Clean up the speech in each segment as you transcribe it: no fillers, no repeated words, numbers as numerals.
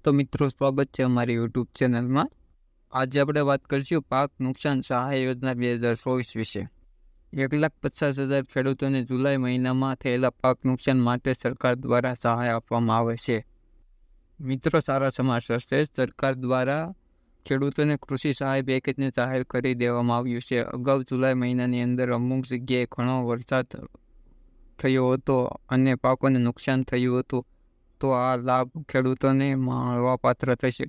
તો મિત્રો, સ્વાગત છે અમારી યુટ્યુબ ચેનલમાં. આજે આપણે વાત કરીશું પાક નુકસાન સહાય યોજના 2024 વિશે. 1,50,000 ખેડૂતોને જુલાઈ મહિનામાં થયેલા પાક નુકસાન માટે સરકાર દ્વારા સહાય આપવામાં આવે છે. મિત્રો, સારા સમાચાર છે. સરકાર દ્વારા ખેડૂતોને કૃષિ સહાય પેકેજને જાહેર કરી દેવામાં આવ્યું છે. અગાઉ જુલાઈ મહિનાની અંદર અમુક જગ્યાએ ઘણો વરસાદ થયો હતો અને પાકોને નુકસાન થયું હતું. તો આ લાભ ખેડૂતોને મળવાપાત્ર થશે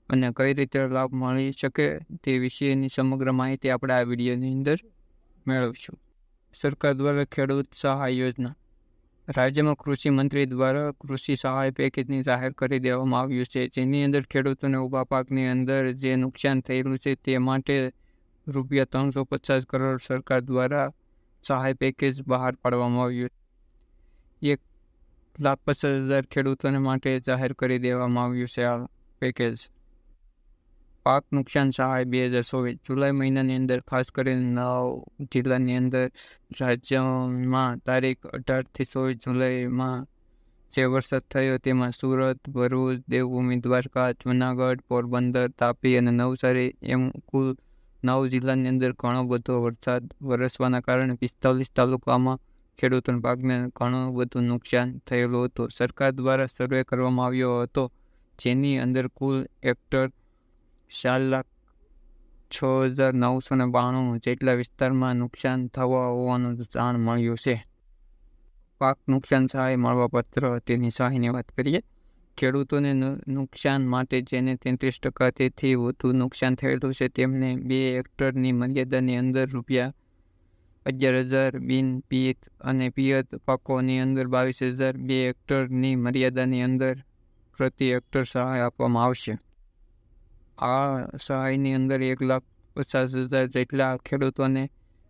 અને કઈ રીતે લાભ મળી શકે તે વિશેની સમગ્ર માહિતી આપણે આ વિડીયોની અંદર મેળવીશું. સરકાર દ્વારા ખેડૂત સહાય યોજના. રાજ્યમાં કૃષિ મંત્રી દ્વારા કૃષિ સહાય પેકેજની જાહેર કરી દેવામાં આવ્યું છે, જેની અંદર ખેડૂતોને ઊભા પાકની અંદર જે નુકસાન થયેલું છે તે માટે ₹350 કરોડ સરકાર દ્વારા સહાય પેકેજ બહાર પાડવામાં આવ્યું. 1,50,000 ખેડૂતોને માટે જાહેર કરી દેવામાં આવ્યું છે આ પેકેજ. પાક નુકસાન સહાય 2024 જુલાઈ મહિનાની અંદર ખાસ કરીને 9 જિલ્લાની અંદર રાજ્યમાં તારીખ 18 થી 24 જુલાઈમાં જે વરસાદ થયો તેમાં સુરત, ભરૂચ, દેવભૂમિ દ્વારકા, જૂનાગઢ, પોરબંદર, તાપી અને નવસારી એમ કુલ 9 જિલ્લાની અંદર ઘણો બધો વરસાદ વરસવાના કારણે 45 તાલુકામાં ખેડૂતોના પાકને ઘણું બધું નુકસાન થયેલું હતું. સરકાર દ્વારા સર્વે કરવામાં આવ્યો હતો, જેની અંદર કુલ હેક્ટર 4,06,992 જેટલા વિસ્તારમાં નુકસાન થવા હોવાનું જાણ મળ્યું છે. પાક નુકસાન સહાય મળવાપાત્ર તેની સહાયની વાત કરીએ. ખેડૂતોને નુકસાન માટે જેને 33%થી વધુ નુકસાન થયેલું છે તેમને 2 હેક્ટરની મર્યાદાની અંદર ₹11,000, બિન પિયત અને પિયત પાકોની અંદર 22,000, 2 હેક્ટરની મર્યાદાની અંદર પ્રતિ હેક્ટર સહાય આપવામાં આવશે. આ સહાયની અંદર 1,50,000 જેટલા ખેડૂતોને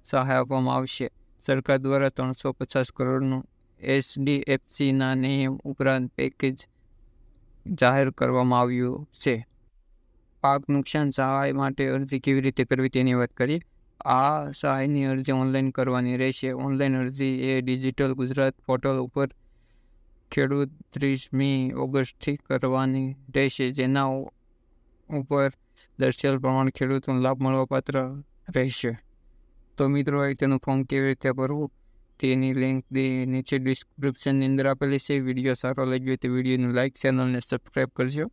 સહાય આપવામાં આવશે. સરકાર દ્વારા 350 કરોડનું HDFCના નિયમ ઉપરાંત પેકેજ જાહેર કરવામાં આવ્યું છે. પાક નુકસાન સહાય માટે અરજી કેવી રીતે કરવી તેની વાત કરીએ. આ સહાયની અરજી ઓનલાઈન કરવાની રહેશે. ઓનલાઈન અરજી એ ડિજિટલ ગુજરાત પોર્ટલ ઉપર ખેડૂત 30મી ઓગસ્ટથી કરવાની રહેશે, જેના ઉપર દર્શાવેલ પ્રમાણે ખેડૂતોને લાભ મળવાપાત્ર રહેશે. તો મિત્રો, તેનું ફોર્મ કેવી રીતે ભરવું તેની લિંક નીચે ડિસ્ક્રિપ્શનની અંદર આપેલી છે. વિડીયો સારો લાગ્યો તો વિડીયોને લાઇક, ચેનલને સબસ્ક્રાઈબ કરજો.